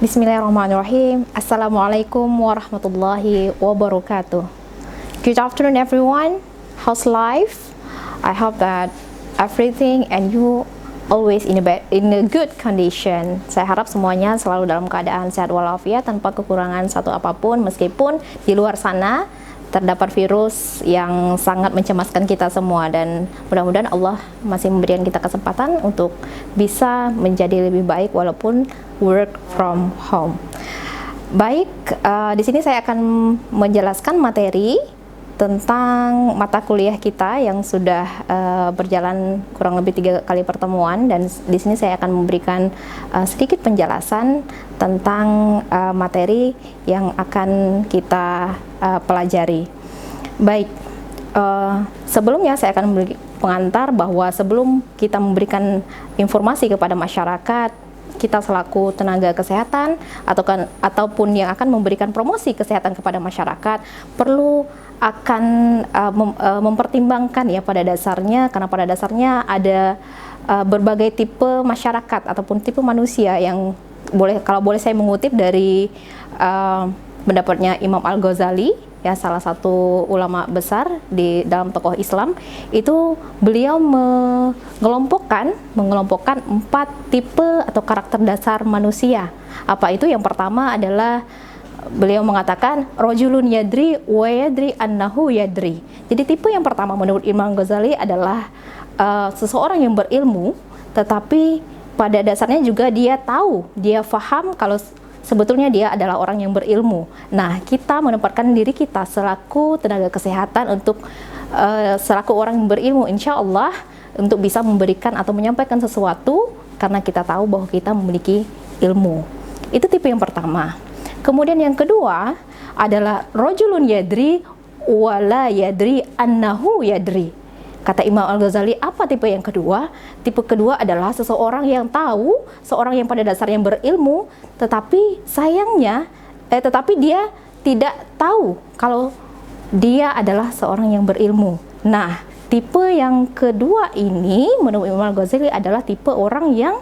Bismillahirrahmanirrahim. Assalamualaikum warahmatullahi wabarakatuh. Good afternoon everyone. How's life? I hope that everything and you always in a good condition. Saya harap semuanya selalu dalam keadaan sehat walafiat tanpa kekurangan satu apapun, meskipun di luar sana terdapat virus yang sangat mencemaskan kita semua, dan mudah-mudahan Allah masih memberikan kita kesempatan untuk bisa menjadi lebih baik walaupun work from home. Baik, di sini saya akan menjelaskan materi tentang mata kuliah kita yang sudah berjalan kurang lebih 3 kali pertemuan, dan di sini saya akan memberikan sedikit penjelasan tentang materi yang akan kita pelajari. Baik, sebelumnya saya akan memberi pengantar bahwa sebelum kita memberikan informasi kepada masyarakat, kita selaku tenaga kesehatan ataupun yang akan memberikan promosi kesehatan kepada masyarakat perlu akan mempertimbangkan ya pada dasarnya, karena pada dasarnya ada berbagai tipe masyarakat ataupun tipe manusia yang kalau boleh saya mengutip dari pendapatnya Imam Al-Ghazali, ya, salah satu ulama besar di dalam tokoh Islam, itu beliau mengelompokkan 4 tipe atau karakter dasar manusia. Apa itu? Yang pertama adalah beliau mengatakan rajulun yadri wa yadri annahu yadri. Jadi tipe yang pertama menurut Imam Ghazali adalah seseorang yang berilmu, tetapi pada dasarnya juga dia tahu, dia faham kalau sebetulnya dia adalah orang yang berilmu. Nah, kita menempatkan diri kita selaku tenaga kesehatan untuk selaku orang yang berilmu, insya Allah untuk bisa memberikan atau menyampaikan sesuatu karena kita tahu bahwa kita memiliki ilmu. Itu tipe yang pertama. Kemudian yang kedua adalah rajulun yadri wala yadri annahu yadri. Kata Imam Al-Ghazali, apa tipe yang kedua? Tipe kedua adalah seseorang yang tahu, seorang yang pada dasarnya berilmu, tetapi dia tidak tahu kalau dia adalah seorang yang berilmu. Nah, tipe yang kedua ini menurut Imam Al-Ghazali adalah tipe orang yang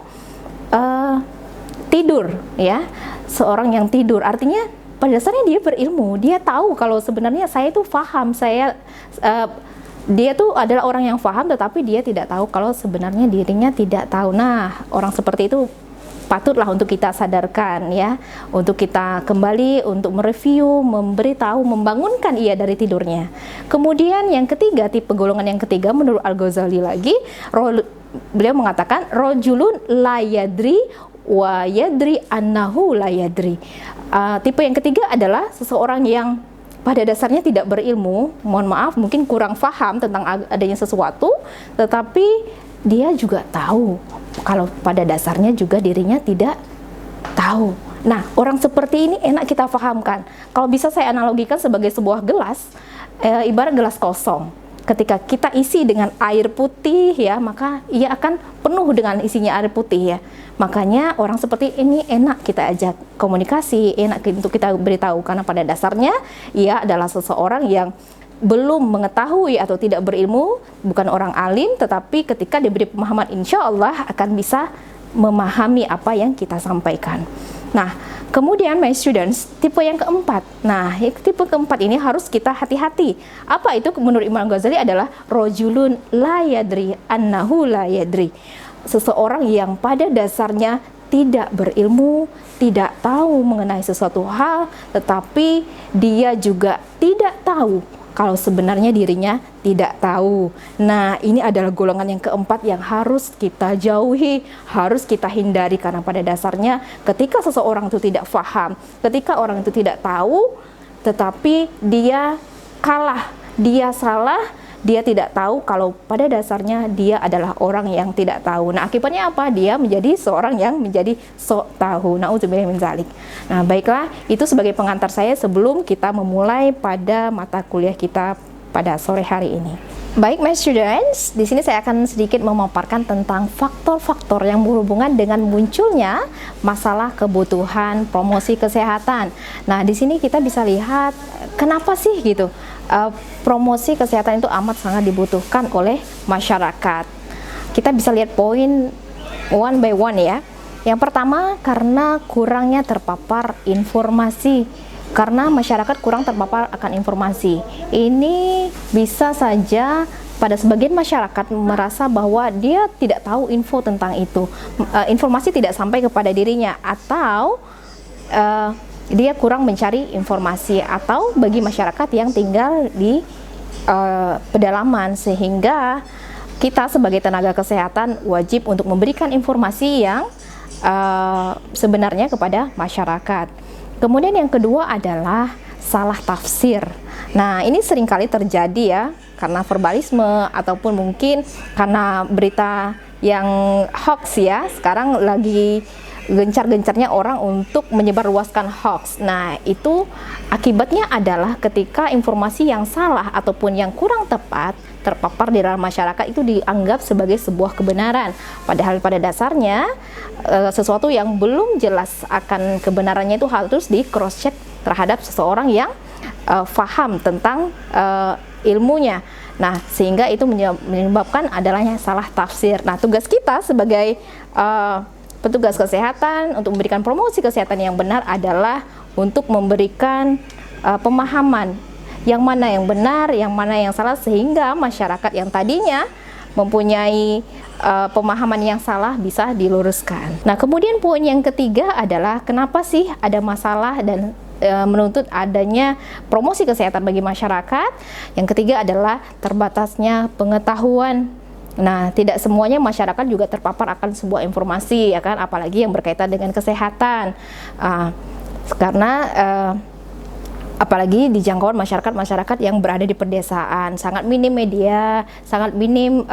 tidur, ya. Seorang yang tidur, artinya pada dasarnya dia berilmu, dia tahu kalau sebenarnya saya itu paham, dia tuh adalah orang yang paham, tetapi dia tidak tahu kalau sebenarnya dirinya tidak tahu. Nah, orang seperti itu patutlah untuk kita sadarkan, ya, untuk kita kembali untuk mereview, memberitahu, membangunkan ia dari tidurnya. Kemudian yang ketiga, tipe golongan yang ketiga menurut Al-Ghazali lagi, beliau mengatakan rajulun la yadri wa yadri annahu la yadri. Tipe yang ketiga adalah seseorang yang pada dasarnya tidak berilmu, mohon maaf, mungkin kurang paham tentang adanya sesuatu, tetapi dia juga tahu kalau pada dasarnya juga dirinya tidak tahu. Nah, orang seperti ini enak kita pahamkan. Kalau bisa saya analogikan sebagai sebuah gelas, ibarat gelas kosong. Ketika kita isi dengan air putih, ya, maka ia akan penuh dengan isinya air putih, ya. Makanya orang seperti ini enak kita ajak komunikasi, enak untuk kita beritahu, karena pada dasarnya ia adalah seseorang yang belum mengetahui atau tidak berilmu, bukan orang alim, tetapi ketika diberi pemahaman insya Allah akan bisa memahami apa yang kita sampaikan. Nah, kemudian my students, tipe yang keempat. Nah, tipe keempat ini harus kita hati-hati. Apa itu menurut Imam Ghazali adalah rajulun la yadri annahu la yadri. Seseorang yang pada dasarnya tidak berilmu, tidak tahu mengenai sesuatu hal, tetapi dia juga tidak tahu kalau sebenarnya dirinya tidak tahu. Nah, ini adalah golongan yang keempat yang harus kita jauhi, harus kita hindari, karena pada dasarnya ketika seseorang itu tidak paham, ketika orang itu tidak tahu, tetapi dia kalah, dia salah, dia tidak tahu kalau pada dasarnya dia adalah orang yang tidak tahu. Nah, akibatnya apa? Dia menjadi seorang yang menjadi sok tahu. Na'udzubillah min dzalik. Nah, baiklah, itu sebagai pengantar saya sebelum kita memulai pada mata kuliah kita pada sore hari ini. Baik, my students, di sini saya akan sedikit memaparkan tentang faktor-faktor yang berhubungan dengan munculnya masalah kebutuhan promosi kesehatan. Nah, di sini kita bisa lihat kenapa sih gitu promosi kesehatan itu amat sangat dibutuhkan oleh masyarakat. Kita bisa lihat poin one by one, ya. Yang pertama, karena kurangnya terpapar informasi. Karena masyarakat kurang terpapar akan informasi. Ini bisa saja pada sebagian masyarakat merasa bahwa dia tidak tahu info tentang itu, informasi tidak sampai kepada dirinya, atau dia kurang mencari informasi, atau bagi masyarakat yang tinggal di pedalaman, sehingga kita sebagai tenaga kesehatan wajib untuk memberikan informasi yang sebenarnya kepada masyarakat. Kemudian yang kedua adalah salah tafsir. Nah, ini seringkali terjadi ya, karena verbalisme ataupun mungkin karena berita yang hoax ya. Sekarang lagi gencar-gencarnya orang untuk menyebarluaskan hoax. Nah, itu akibatnya adalah ketika informasi yang salah ataupun yang kurang tepat terpapar di dalam masyarakat itu dianggap sebagai sebuah kebenaran. Padahal pada dasarnya sesuatu yang belum jelas akan kebenarannya itu harus di cross check terhadap seseorang yang faham tentang ilmunya. Nah, sehingga itu menyebabkan adanya salah tafsir. Nah, tugas kita sebagai petugas kesehatan untuk memberikan promosi kesehatan yang benar adalah untuk memberikan pemahaman yang mana yang benar, yang mana yang salah, sehingga masyarakat yang tadinya mempunyai pemahaman yang salah bisa diluruskan. Nah, kemudian poin yang ketiga adalah kenapa sih ada masalah dan menuntut adanya promosi kesehatan bagi masyarakat. Yang ketiga adalah terbatasnya pengetahuan. Nah, tidak semuanya masyarakat juga terpapar akan sebuah informasi, ya kan, apalagi yang berkaitan dengan kesehatan. Karena apalagi di jangkauan masyarakat yang berada di pedesaan, sangat minim media, sangat minim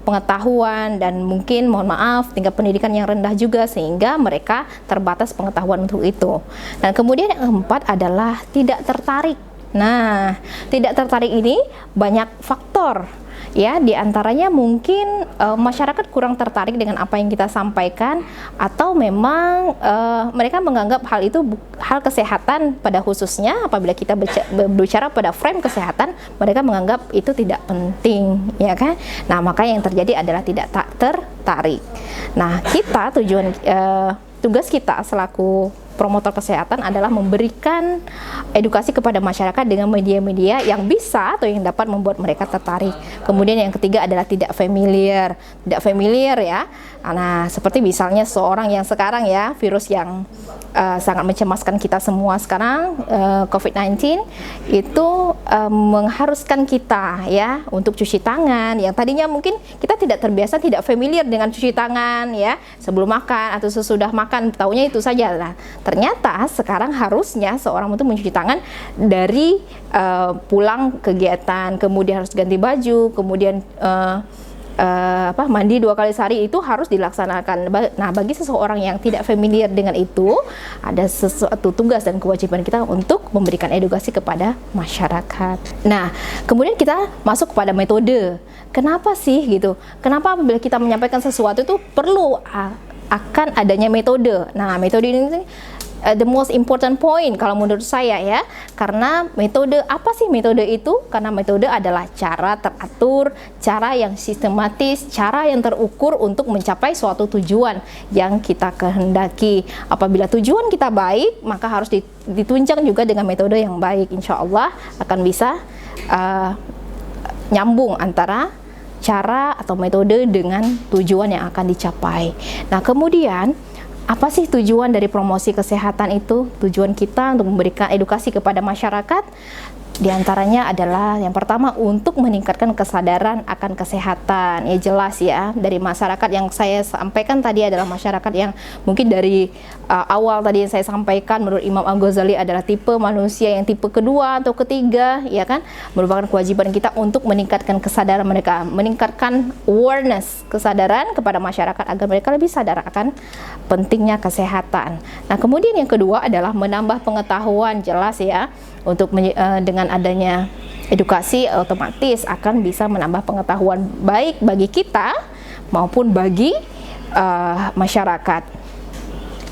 pengetahuan, dan mungkin mohon maaf tingkat pendidikan yang rendah juga, sehingga mereka terbatas pengetahuan untuk itu. Dan kemudian yang keempat adalah tidak tertarik. Nah, tidak tertarik ini banyak faktor. Ya, diantaranya mungkin masyarakat kurang tertarik dengan apa yang kita sampaikan, atau memang mereka menganggap hal itu hal kesehatan pada khususnya. Apabila kita berbicara pada frame kesehatan, mereka menganggap itu tidak penting, ya kan? Nah, maka yang terjadi adalah tidak tertarik. Nah, kita tugas kita selaku promotor kesehatan adalah memberikan edukasi kepada masyarakat dengan media-media yang bisa atau yang dapat membuat mereka tertarik. Kemudian yang ketiga adalah tidak familiar ya. Nah, seperti misalnya seorang yang sekarang ya, virus yang sangat mencemaskan kita semua sekarang, COVID-19 itu mengharuskan kita ya untuk cuci tangan, yang tadinya mungkin kita tidak terbiasa, tidak familiar dengan cuci tangan ya sebelum makan atau sesudah makan, taunya itu saja. Nah, ternyata sekarang harusnya seorang itu mencuci tangan dari pulang kegiatan, kemudian harus ganti baju, kemudian mandi 2 kali sehari, itu harus dilaksanakan. Nah, bagi seseorang yang tidak familiar dengan itu, ada sesuatu tugas dan kewajiban kita untuk memberikan edukasi kepada masyarakat. Nah, kemudian kita masuk kepada metode. Kenapa sih gitu? Kenapa apabila kita menyampaikan sesuatu itu perlu akan adanya metode? Nah, metode ini the most important point kalau menurut saya ya, karena metode, apa sih metode itu? Karena metode adalah cara teratur, cara yang sistematis, cara yang terukur untuk mencapai suatu tujuan yang kita kehendaki. Apabila tujuan kita baik, maka harus ditunjang juga dengan metode yang baik. Insya Allah akan bisa nyambung antara cara atau metode dengan tujuan yang akan dicapai. Nah, kemudian apa sih tujuan dari promosi kesehatan itu? Tujuan kita untuk memberikan edukasi kepada masyarakat, diantaranya adalah yang pertama untuk meningkatkan kesadaran akan kesehatan. Ya jelas ya, dari masyarakat yang saya sampaikan tadi adalah masyarakat yang mungkin dari awal tadi yang saya sampaikan, menurut Imam Al-Ghazali adalah tipe manusia yang tipe kedua atau ketiga, ya kan? Merupakan kewajiban kita untuk meningkatkan kesadaran mereka, meningkatkan awareness, kesadaran kepada masyarakat agar mereka lebih sadar akan pentingnya kesehatan. Nah, kemudian yang kedua adalah menambah pengetahuan. Jelas ya, untuk dengan adanya edukasi otomatis akan bisa menambah pengetahuan baik bagi kita maupun bagi masyarakat.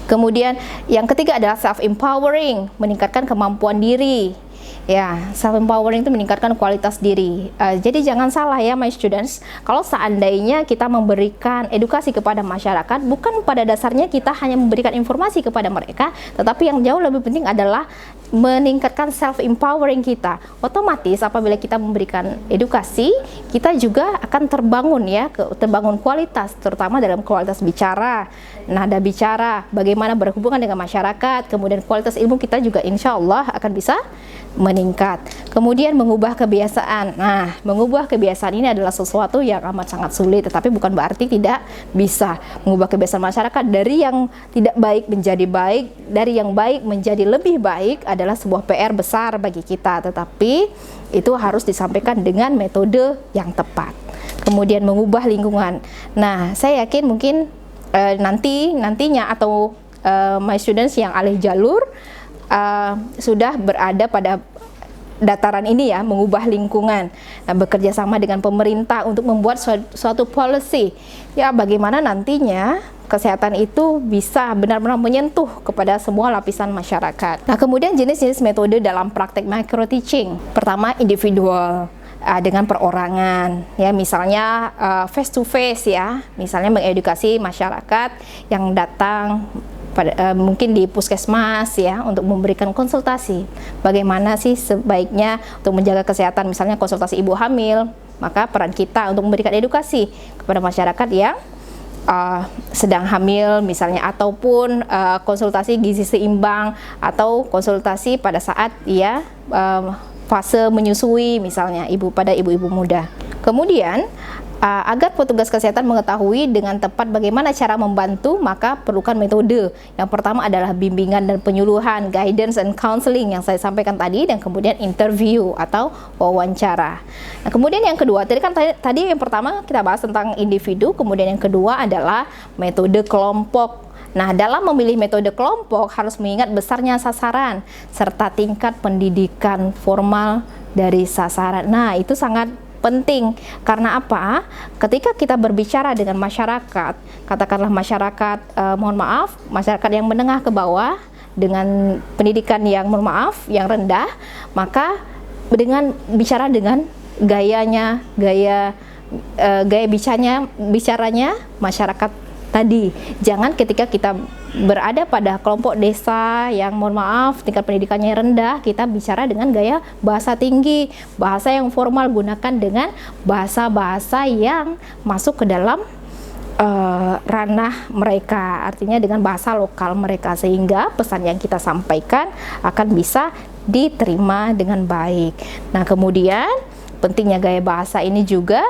Kemudian yang ketiga adalah self empowering, meningkatkan kemampuan diri. Ya, self empowering itu meningkatkan kualitas diri. Jadi jangan salah ya, my students. Kalau seandainya kita memberikan edukasi kepada masyarakat, bukan pada dasarnya kita hanya memberikan informasi kepada mereka, tetapi yang jauh lebih penting adalah meningkatkan self empowering kita. Otomatis apabila kita memberikan edukasi, kita juga akan terbangun ya, terbangun kualitas, terutama dalam kualitas bicara, nada bicara, bagaimana berhubungan dengan masyarakat, kemudian kualitas ilmu kita juga insya Allah akan bisa meningkat. Kemudian mengubah kebiasaan. Nah, mengubah kebiasaan ini adalah sesuatu yang amat sangat sulit, tetapi bukan berarti tidak bisa. Mengubah kebiasaan masyarakat dari yang tidak baik menjadi baik, dari yang baik menjadi lebih baik adalah sebuah PR besar bagi kita, tetapi itu harus disampaikan dengan metode yang tepat. Kemudian mengubah lingkungan. Nah, saya yakin mungkin nantinya atau my students yang alih jalur sudah berada pada dataran ini ya, mengubah lingkungan, bekerja sama dengan pemerintah untuk membuat suatu policy ya, bagaimana nantinya kesehatan itu bisa benar-benar menyentuh kepada semua lapisan masyarakat. Nah, kemudian jenis-jenis metode dalam praktek micro teaching. Pertama, individual, dengan perorangan ya, misalnya face to face ya, misalnya mengedukasi masyarakat yang datang mungkin di puskesmas ya, untuk memberikan konsultasi bagaimana sih sebaiknya untuk menjaga kesehatan, misalnya konsultasi ibu hamil, maka peran kita untuk memberikan edukasi kepada masyarakat yang sedang hamil misalnya, ataupun konsultasi gizi seimbang, atau konsultasi pada saat ya fase menyusui misalnya pada ibu-ibu muda. Kemudian agar petugas kesehatan mengetahui dengan tepat bagaimana cara membantu, maka perlukan metode. Yang pertama adalah bimbingan dan penyuluhan, guidance and counseling yang saya sampaikan tadi, dan kemudian interview atau wawancara. Nah, kemudian yang kedua, tadi yang pertama kita bahas tentang individu, kemudian yang kedua adalah metode kelompok. Nah, dalam memilih metode kelompok harus mengingat besarnya sasaran serta tingkat pendidikan formal dari sasaran. Nah, itu sangat penting. Karena apa? Ketika kita berbicara dengan masyarakat, katakanlah masyarakat, masyarakat yang menengah ke bawah dengan pendidikan yang yang rendah, maka bicara dengan gaya bicaranya masyarakat tadi. Jangan ketika kita berada pada kelompok desa yang tingkat pendidikannya rendah, kita bicara dengan gaya bahasa tinggi, bahasa yang formal, gunakan dengan bahasa-bahasa yang masuk ke dalam ranah mereka, artinya dengan bahasa lokal mereka, sehingga pesan yang kita sampaikan akan bisa diterima dengan baik. Nah, kemudian pentingnya gaya bahasa ini juga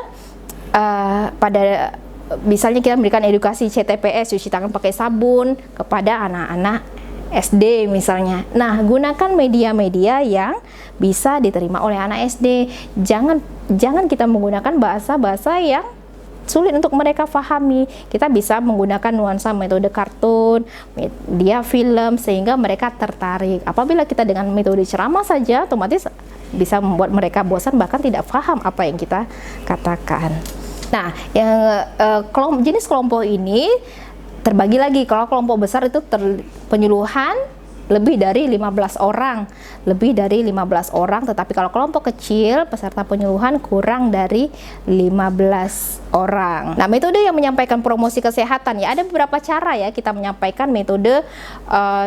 misalnya kita memberikan edukasi CTPS, cuci tangan pakai sabun, kepada anak-anak SD misalnya. Nah, gunakan media-media yang bisa diterima oleh anak SD. Jangan kita menggunakan bahasa-bahasa yang sulit untuk mereka pahami. Kita bisa menggunakan nuansa metode kartun, media film, sehingga mereka tertarik. Apabila kita dengan metode ceramah saja, otomatis bisa membuat mereka bosan, bahkan tidak paham apa yang kita katakan. Nah, jenis kelompok ini terbagi lagi. Kalau kelompok besar itu penyuluhan lebih dari 15 orang, tetapi kalau kelompok kecil peserta penyuluhan kurang dari 15 orang. Nah, metode yang menyampaikan promosi kesehatan ya, ada beberapa cara ya kita menyampaikan metode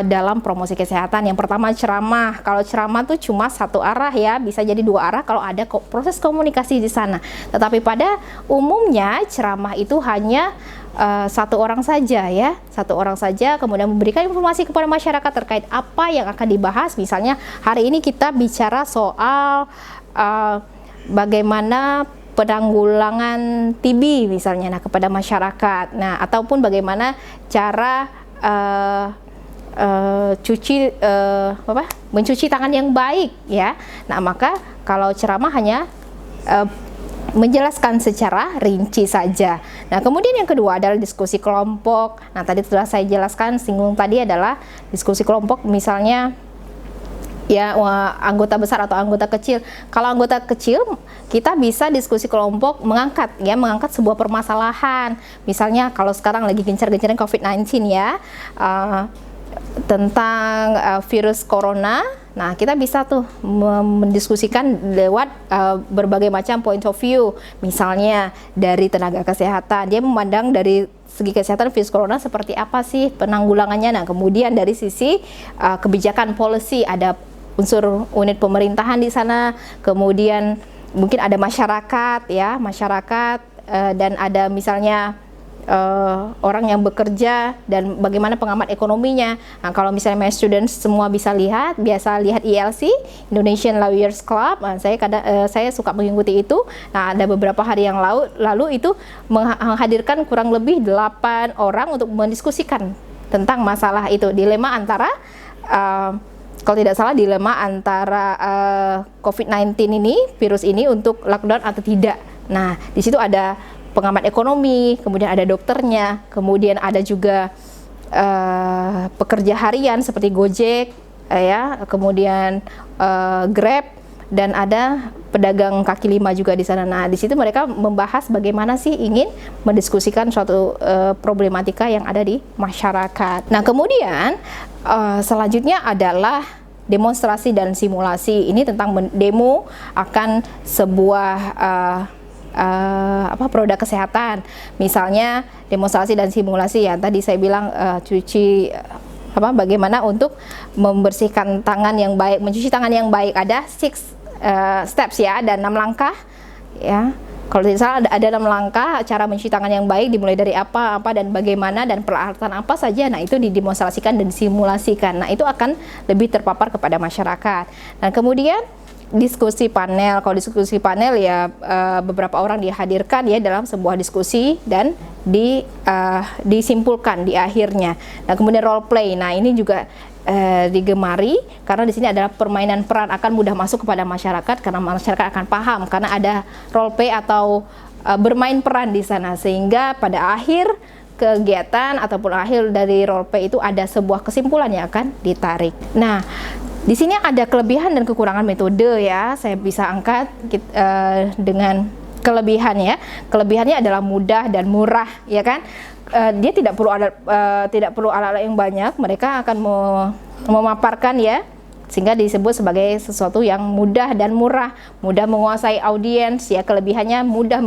dalam promosi kesehatan. Yang pertama, ceramah. Kalau ceramah tuh cuma satu arah ya, bisa jadi dua arah kalau ada proses komunikasi di sana. Tetapi pada umumnya ceramah itu hanya satu orang saja, kemudian memberikan informasi kepada masyarakat terkait apa yang akan dibahas. Misalnya hari ini kita bicara soal bagaimana penanggulangan TB misalnya, nah, kepada masyarakat. Nah, ataupun bagaimana cara mencuci tangan yang baik ya. Nah, maka kalau ceramah hanya menjelaskan secara rinci saja. Nah, kemudian yang kedua adalah diskusi kelompok. Nah, tadi sudah saya jelaskan, singgung tadi adalah diskusi kelompok, misalnya ya anggota besar atau anggota kecil. Kalau anggota kecil, kita bisa diskusi kelompok mengangkat sebuah permasalahan. Misalnya kalau sekarang lagi gencar-gencarnya COVID-19 ya, tentang virus corona Nah, kita bisa tuh mendiskusikan lewat berbagai macam point of view. Misalnya dari tenaga kesehatan, dia memandang dari segi kesehatan virus corona seperti apa sih penanggulangannya. Nah, kemudian dari sisi kebijakan policy, ada unsur unit pemerintahan di sana, kemudian mungkin ada masyarakat ya, dan ada misalnya orang yang bekerja dan bagaimana pengamat ekonominya. Nah, kalau misalnya my students semua biasa lihat ILC, Indonesian Lawyers Club. Nah, saya suka mengikuti itu. Nah, ada beberapa hari yang lalu itu menghadirkan kurang lebih 8 orang untuk mendiskusikan tentang masalah itu, dilema antara kalau tidak salah dilema antara COVID-19 ini, virus ini untuk lockdown atau tidak. Nah, di situ ada pengamat ekonomi, kemudian ada dokternya, kemudian ada juga pekerja harian seperti Gojek, ya, kemudian Grab, dan ada pedagang kaki lima juga di sana. Nah, di situ mereka membahas bagaimana sih ingin mendiskusikan suatu problematika yang ada di masyarakat. Nah, kemudian selanjutnya adalah demonstrasi dan simulasi. Ini tentang demo akan sebuah produk kesehatan. Misalnya demonstrasi dan simulasi yang tadi saya bilang bagaimana untuk membersihkan tangan yang baik, mencuci tangan yang baik. Ada 6 steps ya, ada 6 langkah ya. Kalau tidak salah ada 6 langkah cara mencuci tangan yang baik, dimulai dari apa dan bagaimana dan peralatan apa saja. Nah, itu didemonstrasikan dan disimulasikan. Nah, itu akan lebih terpapar kepada masyarakat. Nah, kemudian diskusi panel. Kalau diskusi panel ya beberapa orang dihadirkan ya dalam sebuah diskusi dan disimpulkan di akhirnya. Nah, kemudian role play. Nah, ini juga digemari karena di sini adalah permainan peran, akan mudah masuk kepada masyarakat karena masyarakat akan paham karena ada role play atau bermain peran di sana, sehingga pada akhir kegiatan ataupun akhir dari role play itu ada sebuah kesimpulan yang akan ditarik. Nah, di sini ada kelebihan dan kekurangan metode ya. Saya bisa angkat dengan kelebihan ya. Kelebihannya adalah mudah dan murah ya kan. Dia tidak perlu alat-alat yang banyak. Mereka akan memaparkan ya, sehingga disebut sebagai sesuatu yang mudah dan murah. Mudah menguasai audiens ya. Kelebihannya mudah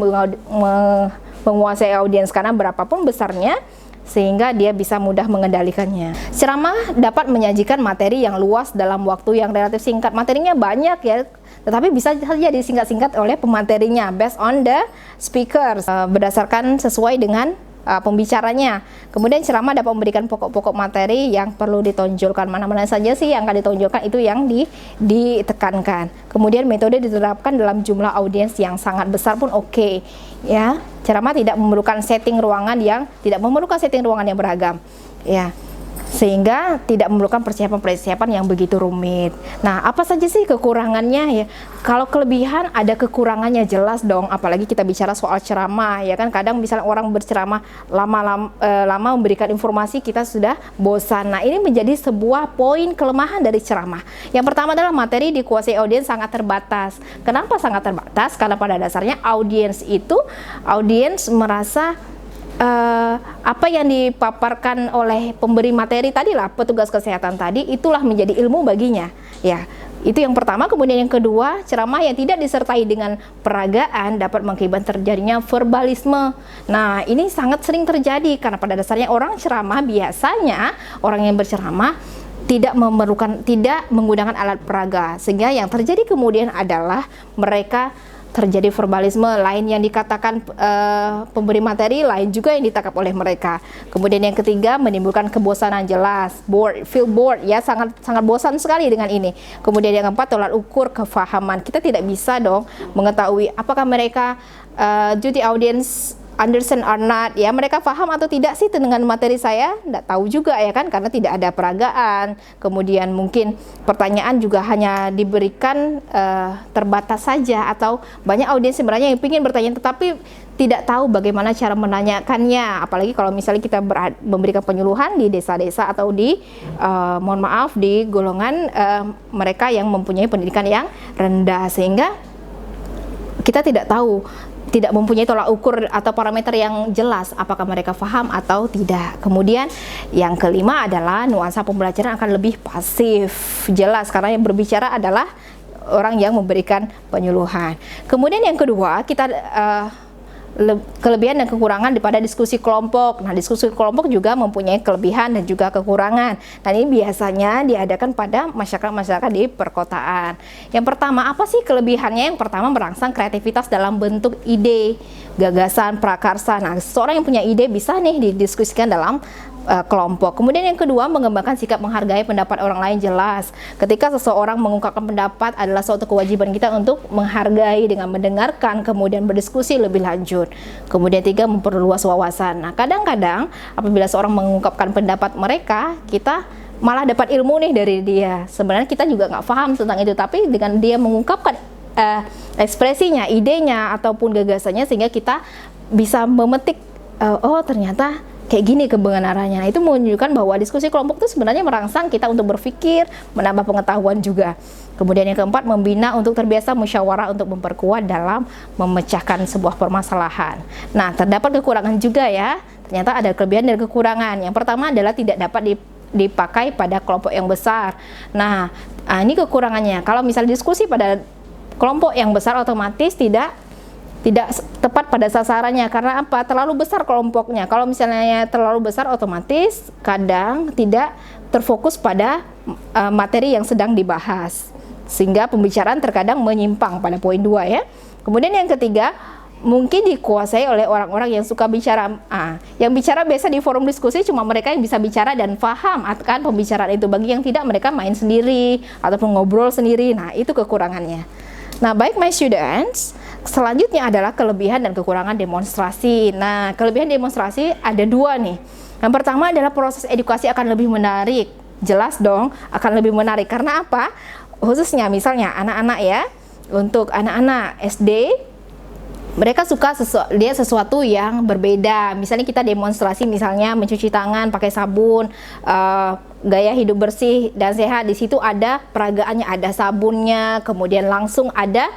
menguasai audiens karena berapapun besarnya, sehingga dia bisa mudah mengendalikannya. Ceramah dapat menyajikan materi yang luas dalam waktu yang relatif singkat. Materinya banyak ya, tetapi bisa saja disingkat-singkat oleh pematerinya based on the speakers, berdasarkan sesuai dengan pembicaranya. Kemudian ceramah dapat memberikan pokok-pokok materi yang perlu ditonjolkan. Mana-mana saja sih yang akan ditonjolkan, itu yang ditekankan. Kemudian metode diterapkan dalam jumlah audiens yang sangat besar pun oke. Ya, ceramah tidak memerlukan setting ruangan yang beragam. Ya. Sehingga tidak memerlukan persiapan yang begitu rumit. Nah, apa saja sih kekurangannya ya? Kalau kelebihan ada kekurangannya jelas dong, apalagi kita bicara soal ceramah ya kan. Kadang misalnya orang berceramah lama memberikan informasi, kita sudah bosan. Nah, ini menjadi sebuah poin kelemahan dari ceramah. Yang pertama adalah materi dikuasai audiens sangat terbatas. Kenapa sangat terbatas? Karena pada dasarnya audiens merasa apa yang dipaparkan oleh pemberi materi tadilah, petugas kesehatan tadi, itulah menjadi ilmu baginya ya. Itu yang pertama. Kemudian yang kedua, ceramah yang tidak disertai dengan peragaan dapat mengakibatkan terjadinya verbalisme. Nah, ini sangat sering terjadi karena pada dasarnya orang yang berceramah tidak menggunakan alat peraga, sehingga yang terjadi kemudian adalah mereka terjadi verbalisme, lain yang dikatakan pemberi materi, lain juga yang ditangkap oleh mereka. Kemudian yang ketiga, menimbulkan kebosanan jelas, feel bored ya, sangat bosan sekali dengan ini. Kemudian yang keempat, tolak ukur kefahaman. Kita tidak bisa dong mengetahui apakah mereka do the audience understand or not ya, mereka paham atau tidak sih dengan materi saya, tidak tahu juga ya kan, karena tidak ada peragaan. Kemudian mungkin pertanyaan juga hanya diberikan terbatas saja, atau banyak audiens sebenarnya yang ingin bertanya tetapi tidak tahu bagaimana cara menanyakannya. Apalagi kalau misalnya kita memberikan penyuluhan di desa-desa atau di di golongan mereka yang mempunyai pendidikan yang rendah, sehingga kita tidak tahu tidak mempunyai tolak ukur atau parameter yang jelas apakah mereka paham atau tidak. Kemudian yang kelima adalah nuansa pembelajaran akan lebih pasif, jelas karena yang berbicara adalah orang yang memberikan penyuluhan. Kemudian yang kedua, kita kelebihan dan kekurangan daripada diskusi kelompok. Nah, diskusi kelompok juga mempunyai kelebihan dan juga kekurangan. Nah, ini biasanya diadakan pada masyarakat-masyarakat di perkotaan. Yang pertama, apa sih kelebihannya? Yang pertama, merangsang kreativitas dalam bentuk ide, gagasan, prakarsa. Nah, seseorang yang punya ide bisa nih didiskusikan dalam kelompok. Kemudian yang kedua, mengembangkan sikap menghargai pendapat orang lain. Jelas ketika seseorang mengungkapkan pendapat adalah suatu kewajiban kita untuk menghargai dengan mendengarkan kemudian berdiskusi lebih lanjut. Kemudian tiga, memperluas wawasan. Nah, kadang-kadang apabila seorang mengungkapkan pendapat mereka, kita malah dapat ilmu nih dari dia. Sebenarnya kita juga nggak paham tentang itu, tapi dengan dia mengungkapkan ekspresinya, idenya ataupun gagasannya, sehingga kita bisa memetik oh ternyata kayak gini kebenarannya. Nah, itu menunjukkan bahwa diskusi kelompok itu sebenarnya merangsang kita untuk berpikir, menambah pengetahuan juga. Kemudian yang keempat, membina untuk terbiasa musyawarah untuk memperkuat dalam memecahkan sebuah permasalahan. Nah, terdapat kekurangan juga ya. Ternyata ada kelebihan dan kekurangan. Yang pertama adalah tidak dapat dipakai pada kelompok yang besar. Nah, ini kekurangannya. Kalau misalnya diskusi pada kelompok yang besar, otomatis tidak tepat pada sasarannya. Karena apa? Terlalu besar kelompoknya. Kalau misalnya terlalu besar, otomatis kadang tidak terfokus pada materi yang sedang dibahas, sehingga pembicaraan terkadang menyimpang pada poin 2 ya. Kemudian yang ketiga, mungkin dikuasai oleh orang-orang yang suka bicara. Yang bicara biasa di forum diskusi cuma mereka yang bisa bicara dan paham akan pembicaraan itu. Bagi yang tidak, mereka main sendiri ataupun ngobrol sendiri. Nah, itu kekurangannya. Nah, baik my students, selanjutnya adalah kelebihan dan kekurangan demonstrasi. Nah, kelebihan demonstrasi ada 2 nih. Yang pertama adalah proses edukasi akan lebih menarik. Jelas dong, akan lebih menarik. Karena apa? Khususnya misalnya anak-anak ya, untuk anak-anak SD, mereka suka lihat sesuatu yang berbeda. Misalnya kita demonstrasi, misalnya mencuci tangan pakai sabun, gaya hidup bersih dan sehat. Di situ ada peragaannya, ada sabunnya, kemudian langsung ada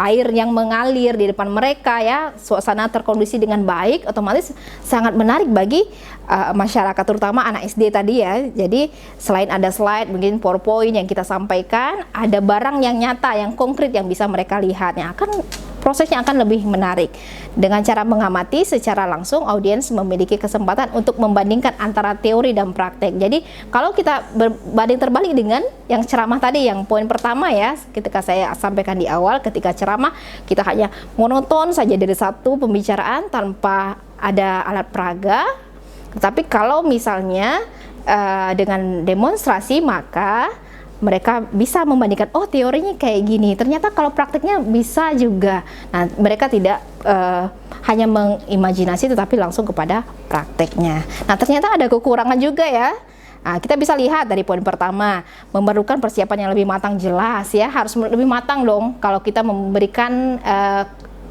air yang mengalir di depan mereka ya, suasana terkondisi dengan baik, otomatis sangat menarik bagi masyarakat, terutama anak SD tadi ya. Jadi selain ada slide, mungkin PowerPoint yang kita sampaikan, ada barang yang nyata, yang konkret yang bisa mereka lihat, yang akan prosesnya akan lebih menarik. Dengan cara mengamati secara langsung, audiens memiliki kesempatan untuk membandingkan antara teori dan praktek. Jadi kalau kita berbanding terbalik dengan yang ceramah tadi, yang poin pertama ya, ketika saya sampaikan di awal, ketika ceramah kita hanya monoton saja dari satu pembicaraan tanpa ada alat peraga. Tapi kalau misalnya dengan demonstrasi, maka mereka bisa membandingkan, oh teorinya kayak gini, ternyata kalau prakteknya bisa juga. Nah, mereka tidak hanya mengimajinasi tetapi langsung kepada prakteknya. Nah, ternyata ada kekurangan juga ya. Nah, kita bisa lihat dari poin pertama, memerlukan persiapan yang lebih matang. Jelas ya, harus lebih matang dong kalau kita memberikan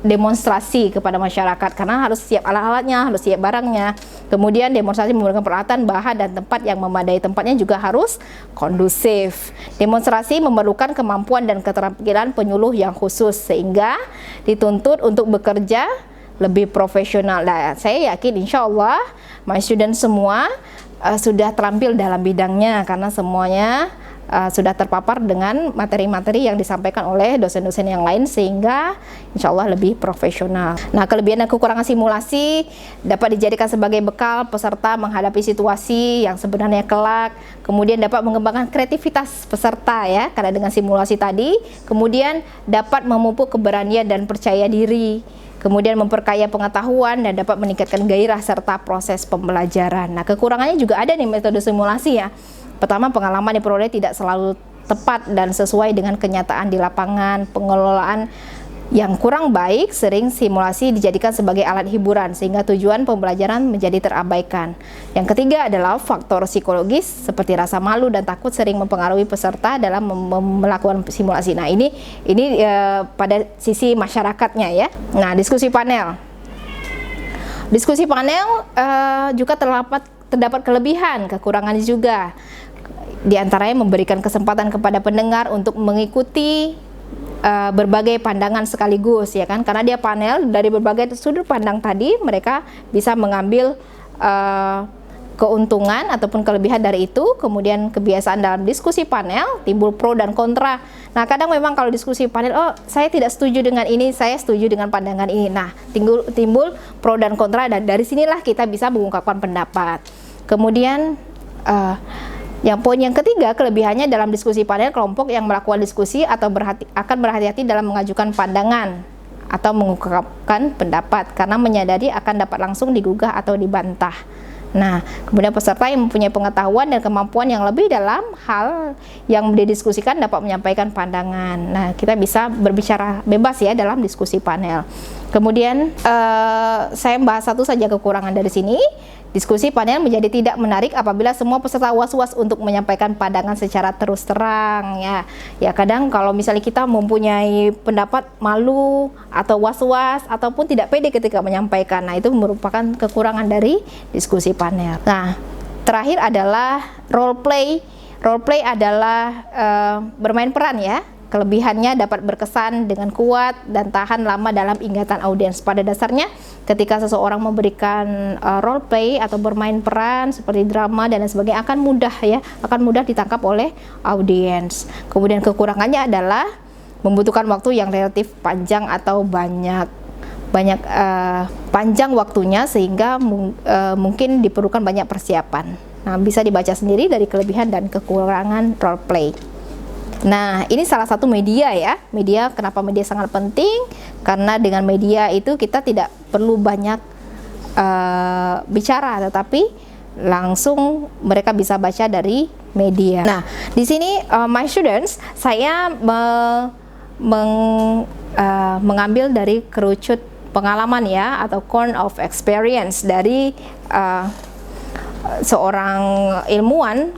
demonstrasi kepada masyarakat, karena harus siap alat-alatnya, harus siap barangnya. Kemudian demonstrasi memerlukan peralatan, bahan, dan tempat yang memadai. Tempatnya juga harus kondusif. Demonstrasi memerlukan kemampuan dan keterampilan penyuluh yang khusus, sehingga dituntut untuk bekerja lebih profesional. Nah, saya yakin insya Allah my student semua sudah terampil dalam bidangnya, karena semuanya sudah terpapar dengan materi-materi yang disampaikan oleh dosen-dosen yang lain, sehingga insya Allah lebih profesional. Nah, kelebihan dan kekurangan simulasi dapat dijadikan sebagai bekal peserta menghadapi situasi yang sebenarnya kelak. Kemudian dapat mengembangkan kreativitas peserta ya, karena dengan simulasi tadi. Kemudian dapat memupuk keberanian dan percaya diri. Kemudian memperkaya pengetahuan dan dapat meningkatkan gairah serta proses pembelajaran. Nah, kekurangannya juga ada nih metode simulasi ya. Pertama, pengalaman diperoleh tidak selalu tepat dan sesuai dengan kenyataan di lapangan. Pengelolaan yang kurang baik, sering simulasi dijadikan sebagai alat hiburan sehingga tujuan pembelajaran menjadi terabaikan. Yang ketiga adalah faktor psikologis seperti rasa malu dan takut sering mempengaruhi peserta dalam melakukan simulasi. Nah, ini pada sisi masyarakatnya ya. Nah, diskusi panel. Diskusi panel juga terdapat kelebihan, kekurangannya juga. Di antaranya memberikan kesempatan kepada pendengar untuk mengikuti berbagai pandangan sekaligus, ya kan, karena dia panel dari berbagai sudut pandang tadi, mereka bisa mengambil keuntungan ataupun kelebihan dari itu. Kemudian kebiasaan dalam diskusi panel, timbul pro dan kontra. Nah, kadang memang kalau diskusi panel, oh saya tidak setuju dengan ini, saya setuju dengan pandangan ini. Nah, timbul pro dan kontra, dan dari sinilah kita bisa mengungkapkan pendapat. Kemudian poin yang ketiga, kelebihannya dalam diskusi panel, kelompok yang melakukan diskusi atau akan berhati-hati dalam mengajukan pandangan atau mengungkapkan pendapat karena menyadari akan dapat langsung digugah atau dibantah. Nah, kemudian peserta yang mempunyai pengetahuan dan kemampuan yang lebih dalam hal yang didiskusikan dapat menyampaikan pandangan. Nah, kita bisa berbicara bebas ya dalam diskusi panel. Kemudian saya bahas satu saja kekurangan dari sini. Diskusi panel menjadi tidak menarik apabila semua peserta was-was untuk menyampaikan pandangan secara terus terang, ya. Ya, kadang kalau misalnya kita mempunyai pendapat malu atau was-was ataupun tidak pede ketika menyampaikan. Nah, itu merupakan kekurangan dari diskusi panel. Nah, terakhir adalah role play. Role play adalah bermain peran, ya. Kelebihannya dapat berkesan dengan kuat dan tahan lama dalam ingatan audiens. Pada dasarnya, ketika seseorang memberikan role play atau bermain peran seperti drama dan lain sebagainya, akan mudah ditangkap oleh audiens. Kemudian kekurangannya adalah membutuhkan waktu yang relatif panjang atau panjang waktunya, sehingga mungkin diperlukan banyak persiapan. Nah, bisa dibaca sendiri dari kelebihan dan kekurangan role play. Nah, ini salah satu media, ya. Media, kenapa media sangat penting? Karena dengan media itu kita tidak perlu banyak bicara, tetapi langsung mereka bisa baca dari media. Nah, di sini my students, saya mengambil dari kerucut pengalaman, ya, atau corn of experience dari seorang ilmuwan,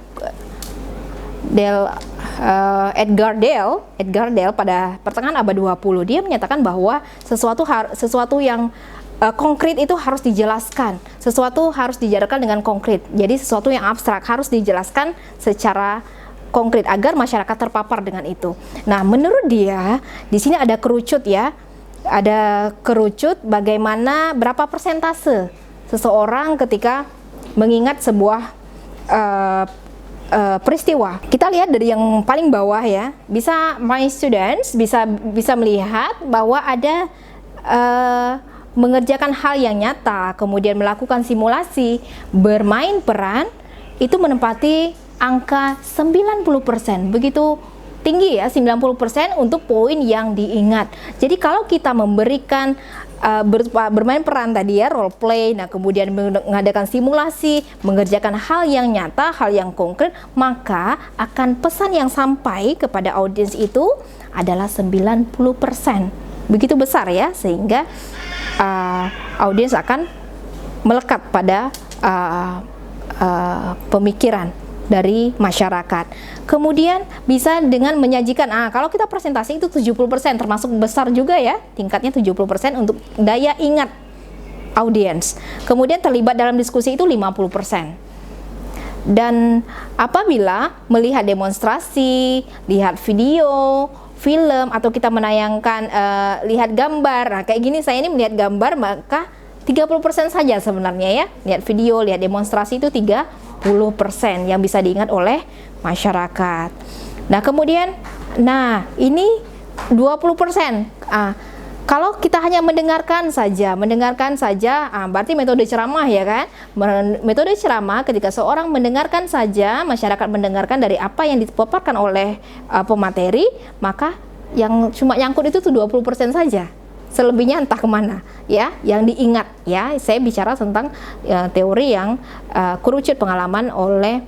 Edgar Dale pada pertengahan abad 20. Dia menyatakan bahwa sesuatu yang konkret itu harus dijelaskan, sesuatu harus dijabarkan dengan konkret. Jadi sesuatu yang abstrak harus dijelaskan secara konkret agar masyarakat terpapar dengan itu. Nah, menurut dia di sini ada kerucut, ya, ada kerucut bagaimana berapa persentase seseorang ketika mengingat sebuah peristiwa. Kita lihat dari yang paling bawah, ya. My students bisa melihat bahwa ada mengerjakan hal yang nyata, kemudian melakukan simulasi, bermain peran, itu menempati angka 90%. Begitu tinggi, ya, 90% untuk poin yang diingat. Jadi kalau kita memberikan bermain peran tadi, ya, role play, nah kemudian mengadakan simulasi, mengerjakan hal yang nyata, hal yang konkret, maka akan pesan yang sampai kepada audiens itu adalah 90%. Begitu besar, ya, sehingga audiens akan melekat pada pemikiran dari masyarakat. Kemudian bisa dengan menyajikan, kalau kita presentasi itu 70%, termasuk besar juga, ya, tingkatnya 70% untuk daya ingat audiens. Kemudian terlibat dalam diskusi itu 50%. Dan apabila melihat demonstrasi, lihat video, film, atau kita menayangkan lihat gambar, nah kayak gini, saya ini melihat gambar, maka 30% saja sebenarnya, ya. Lihat video, lihat demonstrasi itu 30% yang bisa diingat oleh masyarakat. Nah, kemudian ini 20%. Kalau kita hanya mendengarkan saja, berarti metode ceramah, ya kan? Metode ceramah ketika seorang mendengarkan saja, masyarakat mendengarkan dari apa yang dipaparkan oleh pemateri, maka yang cuma nyangkut itu tuh 20% saja. Selebihnya entah kemana, ya, yang diingat, ya. Saya bicara tentang teori yang kerucut pengalaman oleh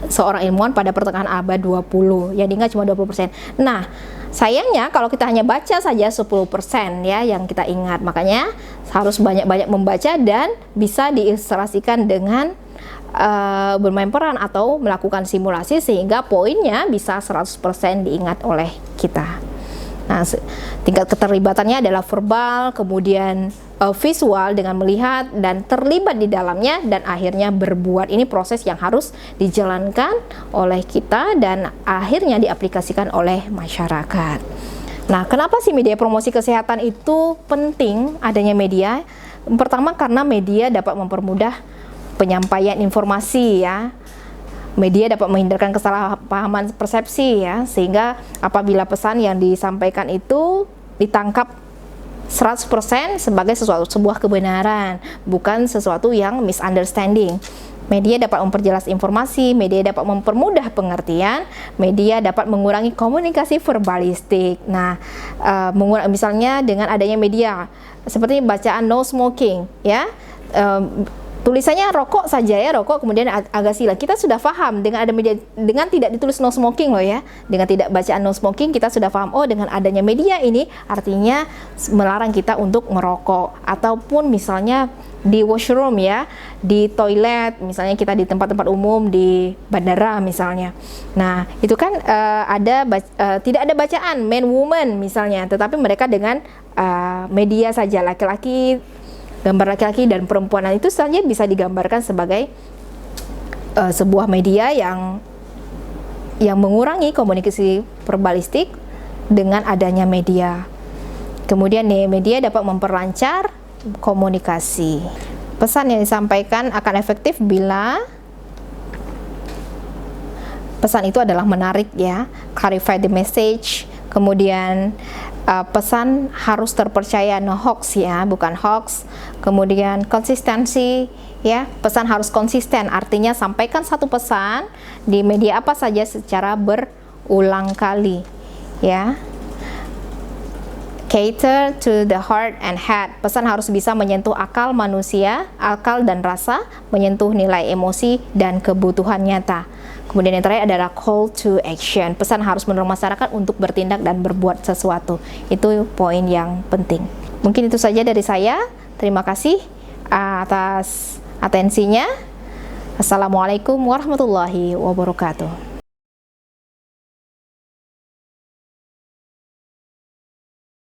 seorang ilmuwan pada pertengahan abad 20, yang diingat cuma 20%. Nah, sayangnya kalau kita hanya baca saja 10%, ya, yang kita ingat. Makanya harus banyak-banyak membaca dan bisa diilustrasikan dengan bermain peran atau melakukan simulasi sehingga poinnya bisa 100% diingat oleh kita. Nah, tingkat keterlibatannya adalah verbal, kemudian visual dengan melihat dan terlibat di dalamnya, dan akhirnya berbuat. Ini proses yang harus dijalankan oleh kita dan akhirnya diaplikasikan oleh masyarakat. Nah, kenapa sih media promosi kesehatan itu penting adanya media? Pertama, karena media dapat mempermudah penyampaian informasi ya. Media dapat menghindarkan kesalahpahaman persepsi ya, sehingga apabila pesan yang disampaikan itu ditangkap 100% sebagai sebuah kebenaran, bukan sesuatu yang misunderstanding. Media dapat memperjelas informasi, media dapat mempermudah pengertian, media dapat mengurangi komunikasi verbalistik. Nah, misalnya dengan adanya media, seperti bacaan no smoking, ya, tulisannya rokok saja ya, rokok kemudian agak sila. Kita sudah paham dengan ada media, dengan tidak ditulis no smoking loh ya, dengan tidak bacaan no smoking kita sudah paham, oh dengan adanya media ini artinya melarang kita untuk merokok. Ataupun misalnya di washroom ya, di toilet, misalnya kita di tempat-tempat umum, di bandara misalnya. Nah itu kan tidak ada bacaan man woman misalnya, tetapi mereka dengan media saja, laki-laki, gambar laki-laki dan perempuan itu saja bisa digambarkan sebagai sebuah media yang mengurangi komunikasi verbalistik dengan adanya media. Kemudian nih, media dapat memperlancar komunikasi. Pesan yang disampaikan akan efektif bila pesan itu adalah menarik ya, clarify the message. Kemudian pesan harus terpercaya, no hoax ya, bukan hoax. Kemudian konsistensi ya, pesan harus konsisten, artinya sampaikan satu pesan di media apa saja secara berulang kali ya. Cater to the heart and head, pesan harus bisa menyentuh akal manusia, akal dan rasa, menyentuh nilai emosi dan kebutuhan nyata. Kemudian yang terakhir adalah call to action, pesan harus mendorong masyarakat untuk bertindak dan berbuat sesuatu. Itu poin yang penting. Mungkin itu saja dari saya. Terima kasih atas atensinya. Assalamualaikum warahmatullahi wabarakatuh.